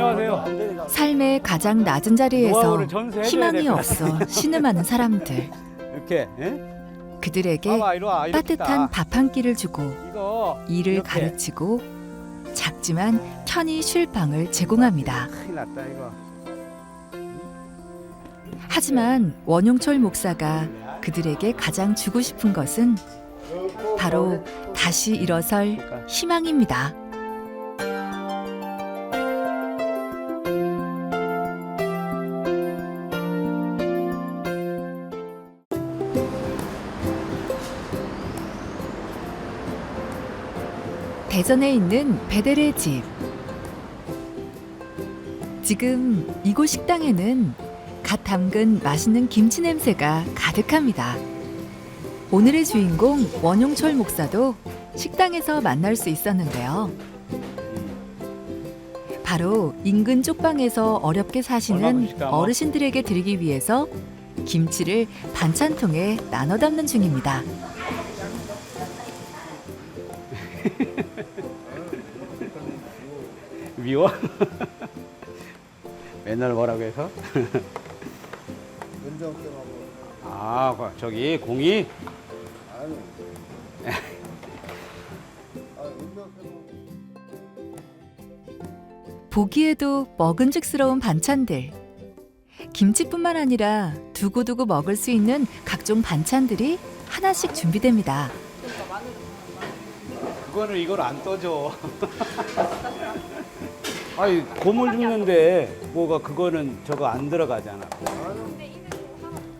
안녕하세요. 삶의 가장 낮은 자리에서 노하우를 전수해줘야 희망이 될 것 없어 신음하는 사람들. 이렇게, 예? 그들에게 봐봐, 이리 와, 이렇게 따뜻한 있다. 밥 한 끼를 주고 이거 일을 이렇게. 가르치고 작지만 편히 쉴 방을 제공합니다. 큰일 났다 이거. 하지만 원용철 목사가 그들에게 가장 주고 싶은 것은 바로 다시 일어설 희망입니다. 대전에 있는 베델의 집. 지금 이곳 식당에는 갓 담근 맛있는 김치 냄새가 가득합니다. 오늘의 주인공 원용철 목사도 식당에서 만날 수 있었는데요. 바로 인근 쪽방에서 어렵게 사시는 어르신들에게 드리기 위해서 김치를 반찬통에 나눠 담는 중입니다. 미워? 맨날 뭐라고 해서? 아, 저기 공이? 보기에도 먹음직스러운 반찬들. 김치뿐만 아니라 두고두고 먹을 수 있는 각종 반찬들이 하나씩 준비됩니다. 그거는 이걸 안 떠줘. 아니 고물 줍는데 뭐가 그거는 저거 안 들어가잖아.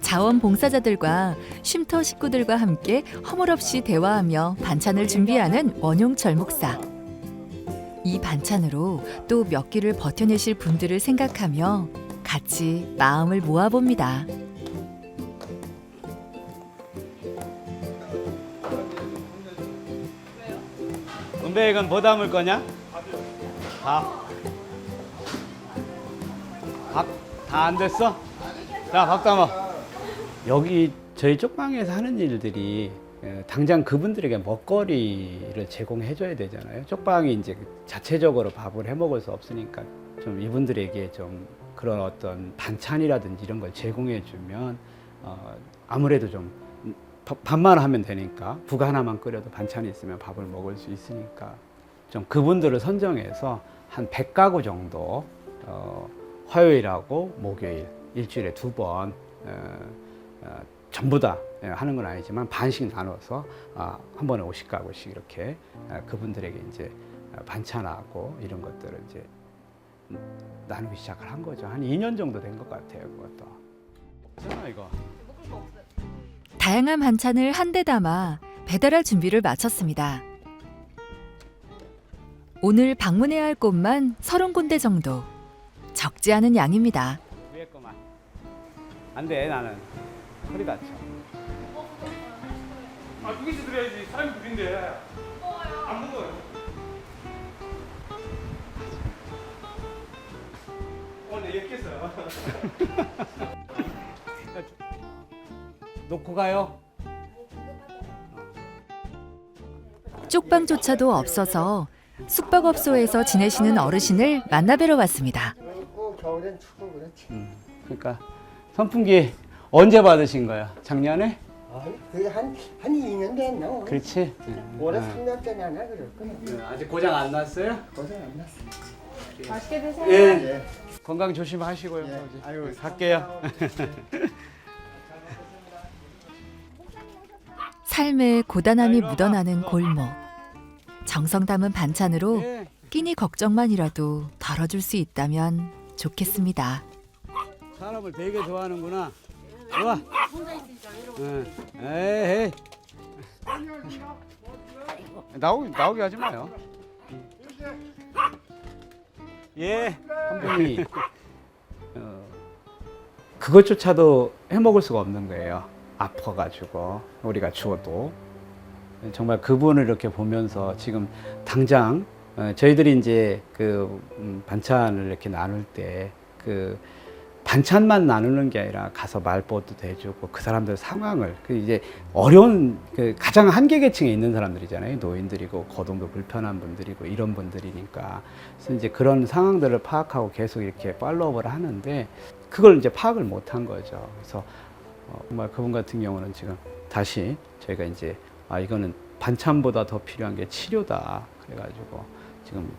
자원봉사자들과 쉼터 식구들과 함께 허물없이 대화하며 반찬을 준비하는 원용철 목사. 이 반찬으로 또 몇 끼를 버텨내실 분들을 생각하며 같이 마음을 모아봅니다. 은배이건 뭐 담을 거냐? 밥. 밥 다 안 됐어? 자, 밥 담아. 여기 저희 쪽방에서 하는 일들이 당장 그분들에게 먹거리를 제공해 줘야 되잖아요. 쪽방이 이제 자체적으로 밥을 해 먹을 수 없으니까 좀 이분들에게 좀 그런 어떤 반찬이라든지 이런 걸 제공해 주면 아무래도 좀 밥만 하면 되니까 국 하나만 끓여도 반찬이 있으면 밥을 먹을 수 있으니까 좀 그분들을 선정해서 한 100가구 정도 화요일하고 목요일 일주일에 2번 전부 다 하는 건 아니지만 반씩 나눠서 한 번에 50가구씩 이렇게 그분들에게 이제 반찬하고 이런 것들을 이제 나누기 시작을 한 거죠. 한 2년 정도 된 것 같아요. 그것도. 없잖아 이거. 다양한 반찬을 한데 담아 배달할 준비를 마쳤습니다. 오늘 방문해야 할 곳만 30군데 정도. 적지 않은 양입니다. 위에 거만. 안 돼, 나는. 허리 다쳐. 아, 2개씩 드려야지. 사람이 2인데. 안 먹어요. 네, 얘기했어요. 놓고 가요. 쪽방조차도 없어서 숙박업소에서 지내시는 어르신을 만나뵈러 왔습니다. 겨울엔 춥고 그렇지. 그러니까 선풍기 언제 받으신 거야? 작년에? 그게 한 2년 됐나? 그렇지. 올해 3년째 하나 그럴 거야. 아직 고장 안 났어요? 고생 안 났어. 맛있게 드세요. 예. 건강 조심하시고요. 예. 아유, 갈게요. 삶의 고단함이 묻어나는 골목. 정성 담은 반찬으로 예. 끼니 걱정만이라도 덜어줄 수 있다면 좋겠습니다. 사람을 되게 좋아하는구나. 좋아. 에이. 나오게 하지 마요. 예. 감독님. 그것조차도 해먹을 수가 없는 거예요. 아파가지고 우리가 죽어도 정말 그분을 이렇게 보면서 지금 당장 저희들이 이제 그 반찬을 이렇게 나눌 때 그 반찬만 나누는 게 아니라 가서 말벗도 해주고 그 사람들 상황을 그 이제 어려운 그 가장 한계 계층에 있는 사람들이잖아요. 노인들이고 거동도 불편한 분들이고 이런 분들이니까 그래서 이제 그런 상황들을 파악하고 계속 이렇게 팔로우업을 하는데 그걸 이제 파악을 못한 거죠. 그래서 정말 그분 같은 경우는 지금 다시 저희가 이제 이거는 반찬보다 더 필요한 게 치료다 그래가지고 지금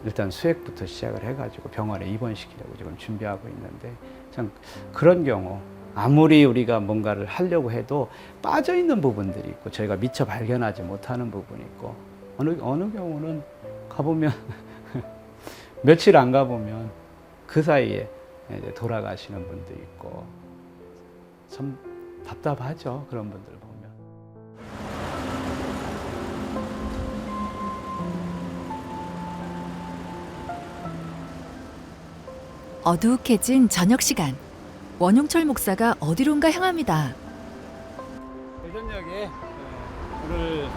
일단 수액부터 시작을 해가지고 병원에 입원시키려고 지금 준비하고 있는데 참 그런 경우 아무리 우리가 뭔가를 하려고 해도 빠져 있는 부분들이 있고 저희가 미처 발견하지 못하는 부분이 있고 어느 경우는 가보면 며칠 안 가보면 그 사이에 이제 돌아가시는 분도 있고 참 답답하죠. 그런 분들 보면. 어두욱해진 저녁 시간. 원용철 목사가 어디론가 향합니다. 대전역에 오늘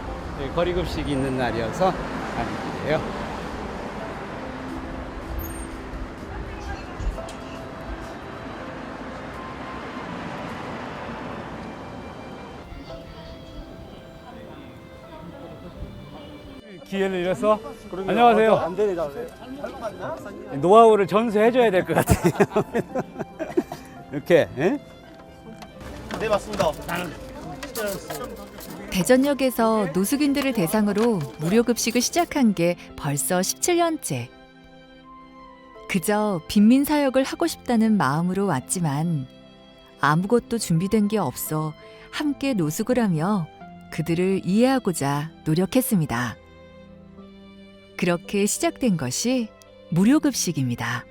거리급식이 있는 날이어서 가는 길이에요. 기회를 잃어서 안녕하세요. 안 되네, 노하우를 전수해줘야 될 것 같아요. 이렇게. 예? 네, 맞습니다. 대전역에서 노숙인들을 대상으로 무료 급식을 시작한 게 벌써 17년째. 그저 빈민 사역을 하고 싶다는 마음으로 왔지만 아무것도 준비된 게 없어 함께 노숙을 하며 그들을 이해하고자 노력했습니다. 그렇게 시작된 것이 무료 급식입니다.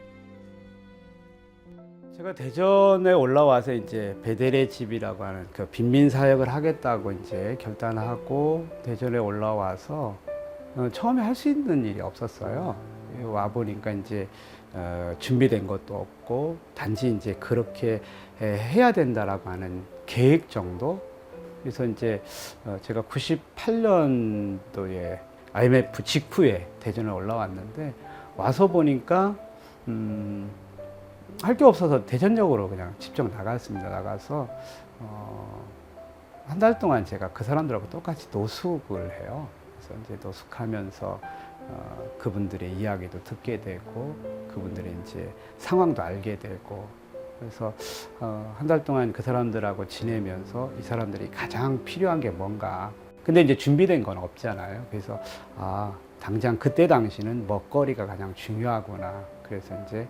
제가 대전에 올라와서 이제 베델의 집이라고 하는 그 빈민 사역을 하겠다고 이제 결단하고 대전에 올라와서 처음에 할 수 있는 일이 없었어요. 와 보니까 이제 준비된 것도 없고 단지 이제 그렇게 해야 된다라고 하는 계획 정도. 그래서 이제 제가 98년도에 IMF 직후에 대전에 올라왔는데 와서 보니까 할 게 없어서 대전역으로 그냥 직접 나갔습니다. 나가서 한 달 동안 제가 그 사람들하고 똑같이 노숙을 해요. 그래서 이제 노숙하면서 그분들의 이야기도 듣게 되고 그분들의 이제 상황도 알게 되고 그래서 한 달 동안 그 사람들하고 지내면서 이 사람들이 가장 필요한 게 뭔가 근데 이제 준비된 건 없잖아요. 그래서 당장 그때 당시는 먹거리가 가장 중요하구나. 그래서 이제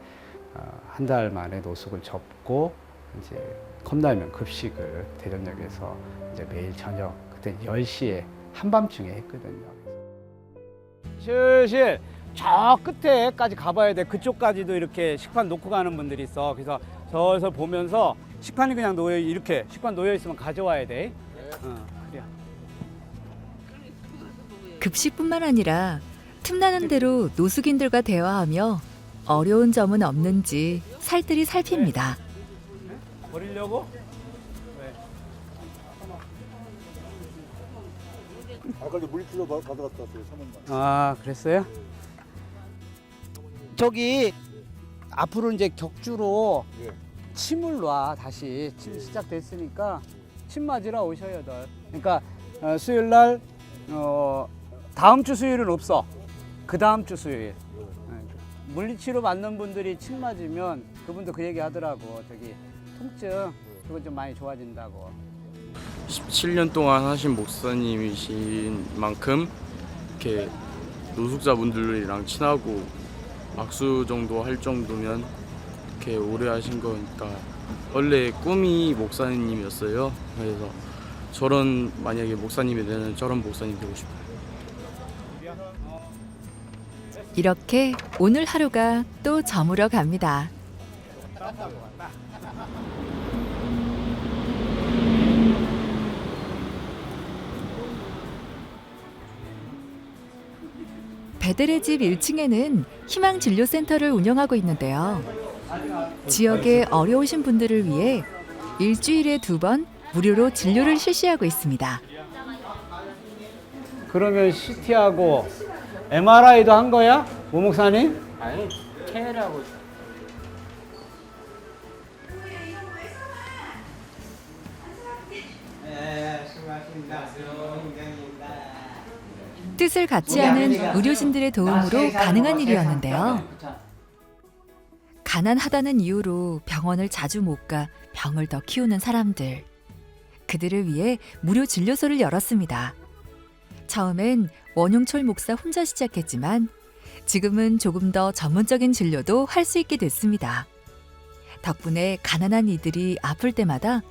한 달 만에 노숙을 접고 이제 컵라면 급식을 대전역에서 이제 매일 저녁 그때 10시에 한밤중에 했거든요. 슬슬 저 끝에까지 가봐야 돼. 그쪽까지도 이렇게 식판 놓고 가는 분들이 있어. 그래서 저기서 보면서 식판이 그냥 이렇게 식판 놓여 있으면 가져와야 돼. 그래. 급식뿐만 아니라 틈나는 대로 노숙인들과 대화하며 어려운 점은 없는지 살뜰히 살핍니다. 버리려고? 아까 물킬로 가져갔다 왔어요, 3원만. 그랬어요? 저기 앞으로 이제 격주로 예. 침을 놔 다시 침 시작됐으니까 침 맞으러 오셔요. 그러니까 수요일 날 다음 주 수요일은 없어. 그 다음 주 수요일. 물리치료 받는 분들이 침 맞으면 그분도 그 얘기 하더라고. 저기 통증 그거 좀 많이 좋아진다고. 17년 동안 하신 목사님이신 만큼 이렇게 노숙자분들이랑 친하고 악수 정도 할 정도면 이렇게 오래 하신 거니까 원래 꿈이 목사님이었어요. 그래서 만약에 목사님이 되는 저런 목사님 되고 싶어요. 이렇게 오늘 하루가 또 저물어 갑니다. 베델의 집 1층에는 희망진료센터를 운영하고 있는데요. 지역에 어려우신 분들을 위해 일주일에 2번 무료로 진료를 실시하고 있습니다. 그러면 CT하고 MRI도 한 거야? 모 목사님? 아니, 캐라고 뜻을 같이 하는 의료진들의 도움으로 가능한 일이었는데요. 가난하다는 이유로 병원을 자주 못 가 병을 더 키우는 사람들. 그들을 위해 무료 진료소를 열었습니다. 처음엔 원용철 목사 혼자 시작했지만 지금은 조금 더 전문적인 진료도 할 수 있게 됐습니다. 덕분에 가난한 이들이 아플 때마다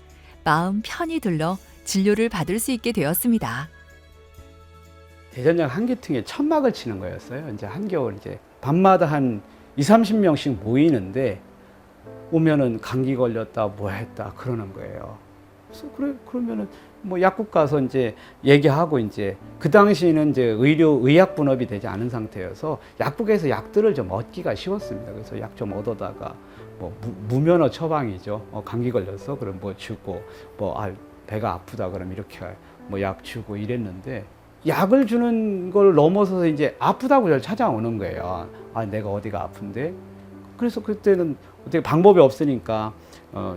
마음 편히 들러 진료를 받을 수 있게 되었습니다. 대전역 한기퉁에 천막을 치는 거였어요. 이제 한겨울 이제 밤마다 한 20-30명씩 모이는데 오면은 감기 걸렸다 뭐 했다 그러는 거예요. 그래서 그러면은 뭐 약국 가서 이제 얘기하고 이제 그 당시에는 이제 의약 분업이 되지 않은 상태여서 약국에서 약들을 좀 얻기가 쉬웠습니다. 그래서 약 좀 얻어다가 뭐 무면허 처방이죠. 감기 걸려서 그럼 뭐 주고 배가 아프다 그럼 이렇게 뭐 약 주고 이랬는데 약을 주는 걸 넘어서서 이제 아프다고 저를 찾아오는 거예요. 내가 어디가 아픈데. 그래서 그때는 어떻게 방법이 없으니까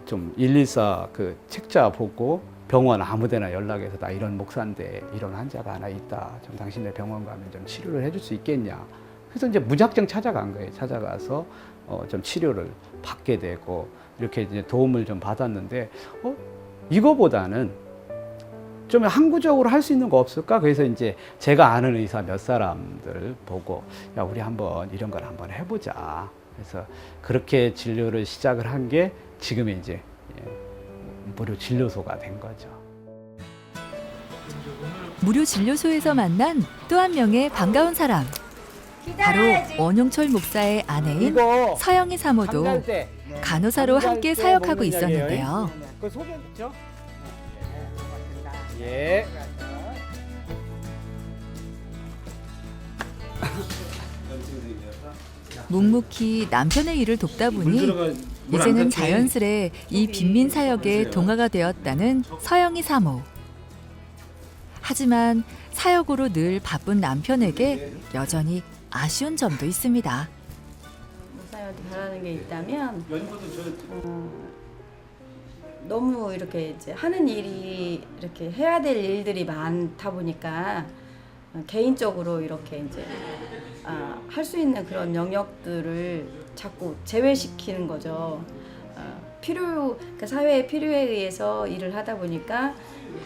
좀 114 그 책자 보고 병원 아무데나 연락해서 나 이런 목사인데 이런 환자가 하나 있다. 좀 당신네 병원 가면 좀 치료를 해줄 수 있겠냐. 그래서 이제 무작정 찾아간 거예요. 찾아가서 좀 치료를 받게 되고 이렇게 이제 도움을 좀 받았는데 이거보다는 좀 항구적으로 할 수 있는 거 없을까? 그래서 이제 제가 아는 의사 몇 사람들 보고 야 우리 한번 이런 걸 한번 해보자. 그래서 그렇게 진료를 시작을 한 게 지금의 이제 무료 진료소가 된 거죠. 무료 진료소에서 만난 또 한 명의 반가운 사람. 바로 원용철 목사의 아내인 서영희 사모도 간호사로 함께 사역하고 있었는데요. 그 소개 있죠? 예. 묵묵히 남편의 일을 돕다 보니 이제는 자연스레 이 빈민 사역에 동화가 되었다는 서영희 사모. 하지만 사역으로 늘 바쁜 남편에게 여전히 아쉬운 점도 있습니다. 목사님한테 바라는 게 있다면 너무 이렇게 이제 하는 일이 이렇게 해야 될 일들이 많다 보니까 개인적으로 이렇게 이제 할 수 있는 그런 영역들을 자꾸 제외시키는 거죠. 그러니까 사회의 필요에 의해서 일을 하다 보니까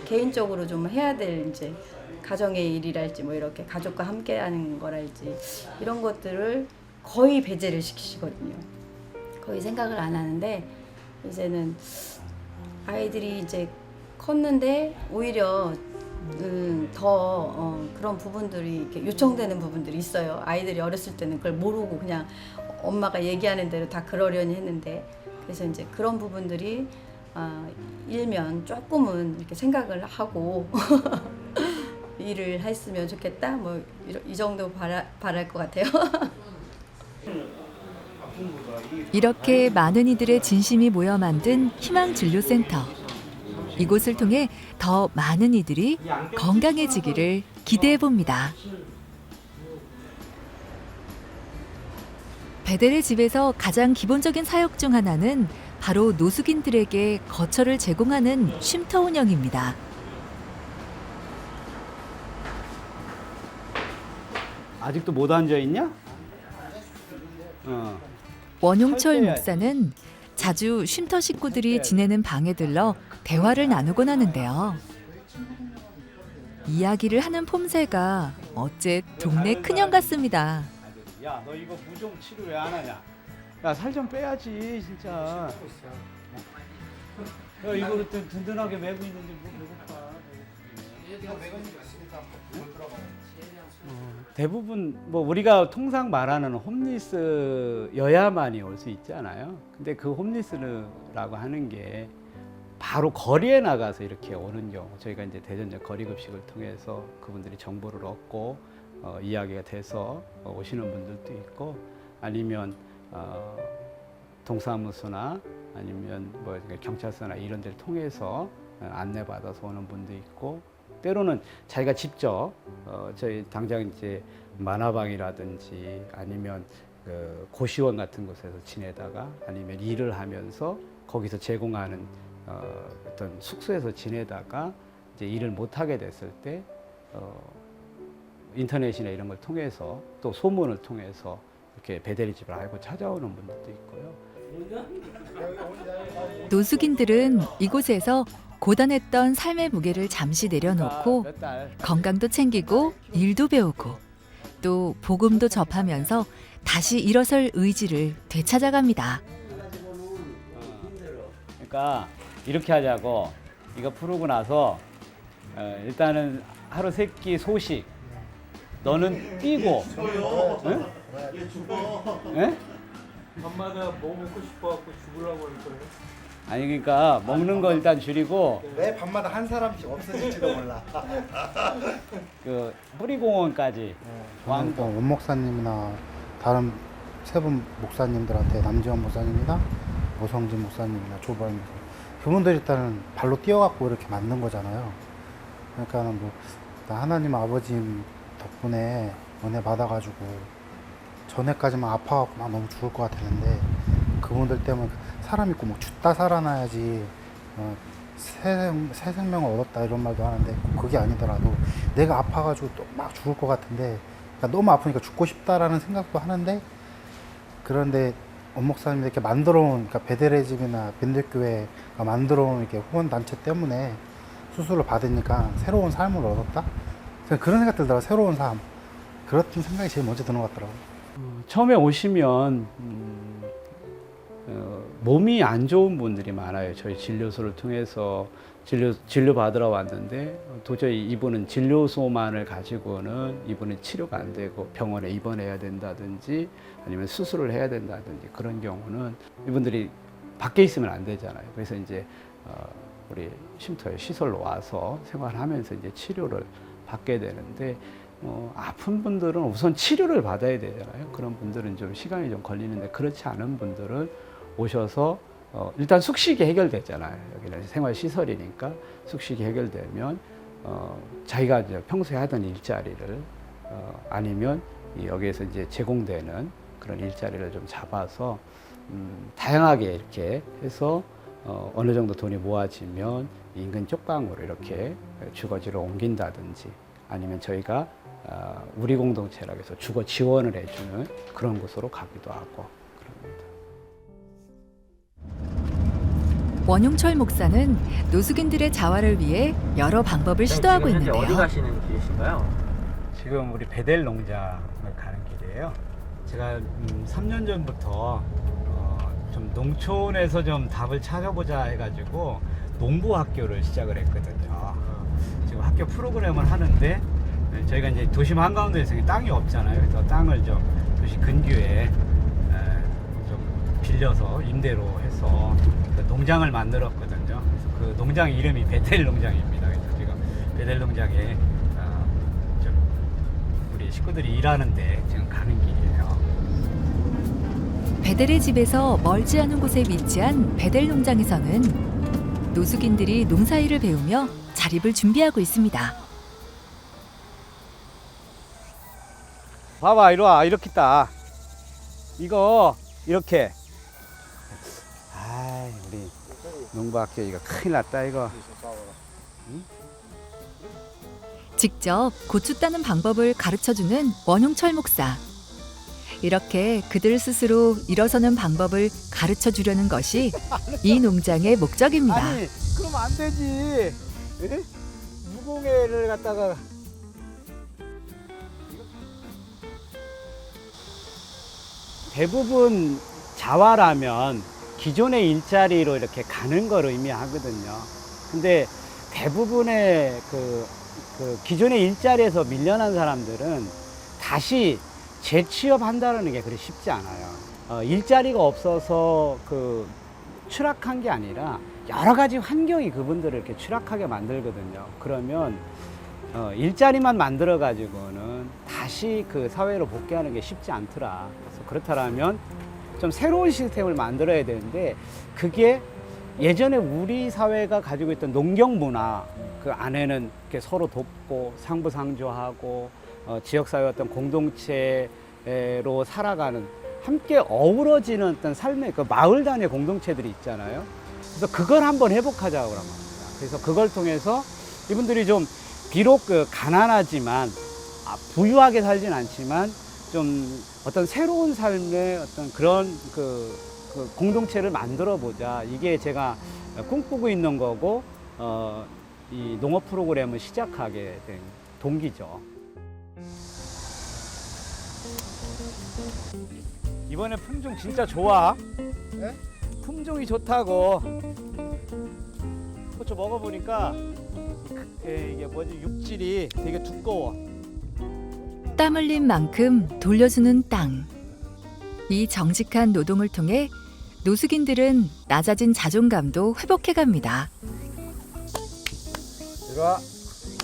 개인적으로 좀 해야 될 이제 가정의 일이랄지 뭐 이렇게 가족과 함께하는 거랄지 이런 것들을 거의 배제를 시키시거든요. 거의 생각을 안 하는데 이제는 아이들이 이제 컸는데 오히려 더 그런 부분들이 이렇게 요청되는 부분들이 있어요. 아이들이 어렸을 때는 그걸 모르고 그냥 엄마가 얘기하는 대로 다 그러려니 했는데 그래서 이제 그런 부분들이 일면 조금은 이렇게 생각을 하고 일을 했으면 좋겠다. 뭐 이 정도 바랄 것 같아요. 이렇게 많은 이들의 진심이 모여 만든 희망진료센터. 이곳을 통해 더 많은 이들이 건강해지기를 기대해 봅니다. 베델의 집에서 가장 기본적인 사역 중 하나는 바로 노숙인들에게 거처를 제공하는 쉼터 운영입니다. 아직도 못 앉아 있냐? 원용철 목사는 자주 쉼터 식구들이 지내는 방에 들러 대화를 나누곤 하는데요. 이야기를 하는 폼새가 어째 동네 큰형 같습니다. 야, 너 이거 무좀 치료 왜 안 하냐? 야, 살 좀 빼야지, 진짜. 야, 이거 든든하게 메고 있는데 뭐 배고파. 대부분 뭐 우리가 통상 말하는 홈리스여야만이 올 수 있잖아요. 근데 그 홈리스라고 하는 게 바로 거리에 나가서 이렇게 오는 경우, 저희가 이제 대전역 거리급식을 통해서 그분들이 정보를 얻고 이야기가 돼서 오시는 분들도 있고, 아니면 동사무소나 아니면 뭐 경찰서나 이런 데를 통해서 안내받아서 오는 분도 있고, 때로는 자기가 직접 저희 당장 이제 만화방이라든지 아니면 그 고시원 같은 곳에서 지내다가 아니면 일을 하면서 거기서 제공하는 어떤 숙소에서 지내다가 이제 일을 못 하게 됐을 때 인터넷이나 이런 걸 통해서 또 소문을 통해서 이렇게 배대리 집을 알고 찾아오는 분들도 있고요. 노숙인들은 이곳에서 고단했던 삶의 무게를 잠시 내려놓고 몇 달. 건강도 챙기고 일도 배우고 또 복음도 접하면서 다시 일어설 의지를 되찾아갑니다. 그러니까 이렇게 하자고. 이거 풀고 나서 일단은 하루 세 끼 소식. 너는 뛰고. 응? 예? 밤마다 뭐 먹고 싶어갖고 죽으려고 할 거예요. 아니 그러니까 먹는 거 일단 줄이고 매 밤마다 한 사람씩 없어질지도 몰라. 그 뿌리공원까지 그러니까 원 목사님이나 다른 세 분 목사님들한테 남지원 목사님이나 오성진 목사님이나 조발 목사님 그분들이 일단은 발로 뛰어갖고 이렇게 만든 거잖아요. 그러니까 뭐 하나님 아버지 덕분에 은혜 받아가지고 전에까지만 아파갖고 막 너무 죽을 것 같았는데 그분들 때문에 사람 있고 뭐 죽다 살아나야지 새 생명을 얻었다 이런 말도 하는데 그게 아니더라도 내가 아파가지고 또 막 죽을 것 같은데 그러니까 너무 아프니까 죽고 싶다라는 생각도 하는데 그런데 원 목사님이 이렇게 만들어온 그러니까 베델의 집이나 밴들교회가 만들어온 이렇게 후원 단체 때문에 수술을 받으니까 새로운 삶을 얻었다. 그런 생각 들더라고요. 새로운 삶. 그런 생각이 제일 먼저 드는 것 같더라고요. 처음에 오시면 몸이 안 좋은 분들이 많아요. 저희 진료소를 통해서 진료 받으러 왔는데 도저히 이분은 진료소만을 가지고는 이분은 치료가 안 되고 병원에 입원해야 된다든지 아니면 수술을 해야 된다든지 그런 경우는 이분들이 밖에 있으면 안 되잖아요. 그래서 이제 우리 쉼터에 시설로 와서 생활하면서 이제 치료를 받게 되는데 아픈 분들은 우선 치료를 받아야 되잖아요. 그런 분들은 좀 시간이 좀 걸리는데 그렇지 않은 분들은 오셔서 일단 숙식이 해결됐잖아요. 여기는 생활시설이니까 숙식이 해결되면 자기가 이제 평소에 하던 일자리를 아니면 여기에서 이제 제공되는 그런 일자리를 좀 잡아서 다양하게 이렇게 해서 어느 정도 돈이 모아지면 인근 쪽방으로 이렇게 주거지로 옮긴다든지 아니면 저희가 우리 공동체라고 해서 주거 지원을 해주는 그런 곳으로 가기도 하고 그럽니다. 원용철 목사는 노숙인들의 자활을 위해 여러 방법을 시도하고 있는데요. 어디 가시는 길이신가요? 지금 우리 베델 농장을 가는 길이에요. 제가 3년 전부터 좀 농촌에서 좀 답을 찾아보자 해가지고 농부 학교를 시작을 했거든요. 지금 학교 프로그램을 하는데 저희가 이제 도심 한가운데에서 땅이 없잖아요. 그래서 땅을 좀 도시 근교에 좀 빌려서 임대로 해서 그 농장을 만들었거든요. 그래서 그 농장 이름이 베델 농장입니다. 그래서 지금 베델 농장에 좀 우리 식구들이 일하는데 지금 가는 길이에요. 베델의 집에서 멀지 않은 곳에 위치한 베델 농장에서는 노숙인들이 농사일을 배우며 자립을 준비하고 있습니다. 봐봐, 이리 와. 이렇게 딱. 이거 이렇게. 아이, 우리 농부학교 이거 큰일 났다 이거. 직접 고추 따는 방법을 가르쳐주는 원용철 목사. 이렇게 그들 스스로 일어서는 방법을 가르쳐 주려는 것이 이 농장의 목적입니다. 아니, 그럼 안 되지. 에? 무공해를 갖다가. 대부분 자활하면 기존의 일자리로 이렇게 가는 걸 의미하거든요. 근데 대부분의 그 기존의 일자리에서 밀려난 사람들은 다시 재취업한다는 게 그리 쉽지 않아요. 일자리가 없어서 추락한 게 아니라 여러 가지 환경이 그분들을 이렇게 추락하게 만들거든요. 그러면 일자리만 만들어 가지고는 다시 그 사회로 복귀하는 게 쉽지 않더라. 그래서 그렇다면 좀 새로운 시스템을 만들어야 되는데 그게 예전에 우리 사회가 가지고 있던 농경 문화 그 안에는 이렇게 서로 돕고 상부상조하고 지역사회 어떤 공동체로 살아가는 함께 어우러지는 어떤 삶의 그 마을 단위 공동체들이 있잖아요. 그래서 그걸 한번 회복하자고 합니다. 그래서 그걸 통해서 이분들이 좀 비록 그 가난하지만 부유하게 살진 않지만 좀 어떤 새로운 삶의 어떤 그런 그 공동체를 만들어 보자. 이게 제가 꿈꾸고 있는 거고 이 농업 프로그램을 시작하게 된 동기죠. 이번에 품종 진짜 좋아. 네? 품종이 좋다고. 고추 먹어보니까 이게 뭐지, 육질이 되게 두꺼워. 땀 흘린 만큼 돌려주는 땅. 이 정직한 노동을 통해 노숙인들은 낮아진 자존감도 회복해갑니다. 제가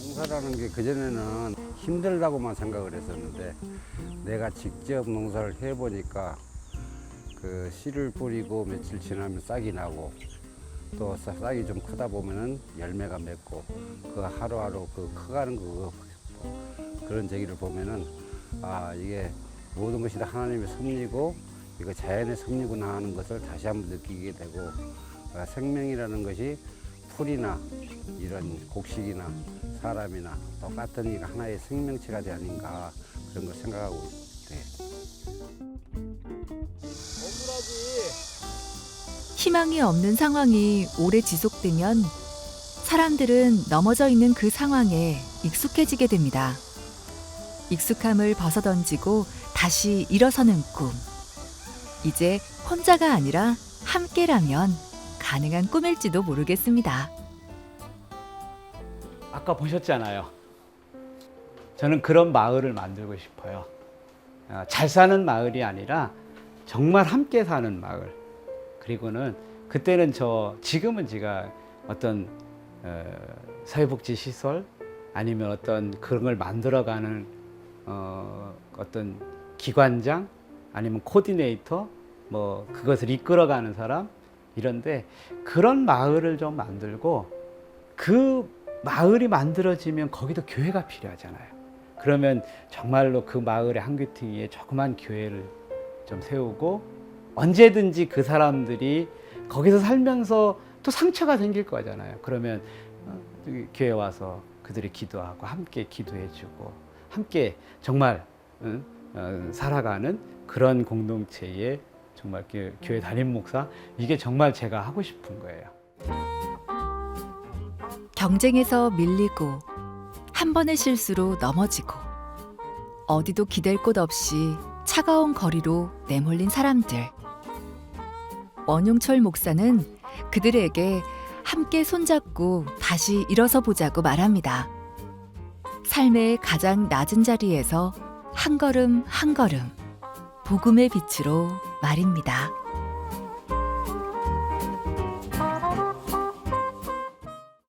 농사라는 게 그전에는 힘들다고만 생각을 했었는데 내가 직접 농사를 해보니까 그 씨를 뿌리고 며칠 지나면 싹이 나고 또 싹이 좀 크다 보면은 열매가 맺고 그 하루하루 그 커가는 그런 제기를 보면은 이게 모든 것이 다 하나님의 섭리고 이거 자연의 섭리구나 하는 것을 다시 한번 느끼게 되고 생명이라는 것이 풀이나 이런 곡식이나 사람이나 똑같은 이가 하나의 생명체가 되 아닌가 그런 걸 생각하고 있어요. 희망이 없는 상황이 오래 지속되면 사람들은 넘어져 있는 그 상황에 익숙해지게 됩니다. 익숙함을 벗어던지고 다시 일어서는 꿈. 이제 혼자가 아니라 함께라면 가능한 꿈일지도 모르겠습니다. 아까 보셨잖아요. 저는 그런 마을을 만들고 싶어요. 잘 사는 마을이 아니라 정말 함께 사는 마을. 그리고는 그때는 지금은 제가 어떤 사회복지 시설 아니면 어떤 그런 걸 만들어가는 어떤 기관장 아니면 코디네이터 뭐 그것을 이끌어가는 사람 이런데 그런 마을을 좀 만들고 그 마을이 만들어지면 거기도 교회가 필요하잖아요. 그러면 정말로 그 마을의 한 귀퉁이에 조그만 교회를 좀 세우고 언제든지 그 사람들이 거기서 살면서 또 상처가 생길 거잖아요. 그러면 교회 와서 그들이 기도하고 함께 기도해주고 함께 정말 살아가는 그런 공동체의 정말 교회 담임 목사 이게 정말 제가 하고 싶은 거예요. 경쟁에서 밀리고 한 번의 실수로 넘어지고 어디도 기댈 곳 없이 차가운 거리로 내몰린 사람들. 원용철 목사는 그들에게 함께 손잡고 다시 일어서 보자고 말합니다. 삶의 가장 낮은 자리에서 한 걸음 한 걸음 복음의 빛으로 말입니다.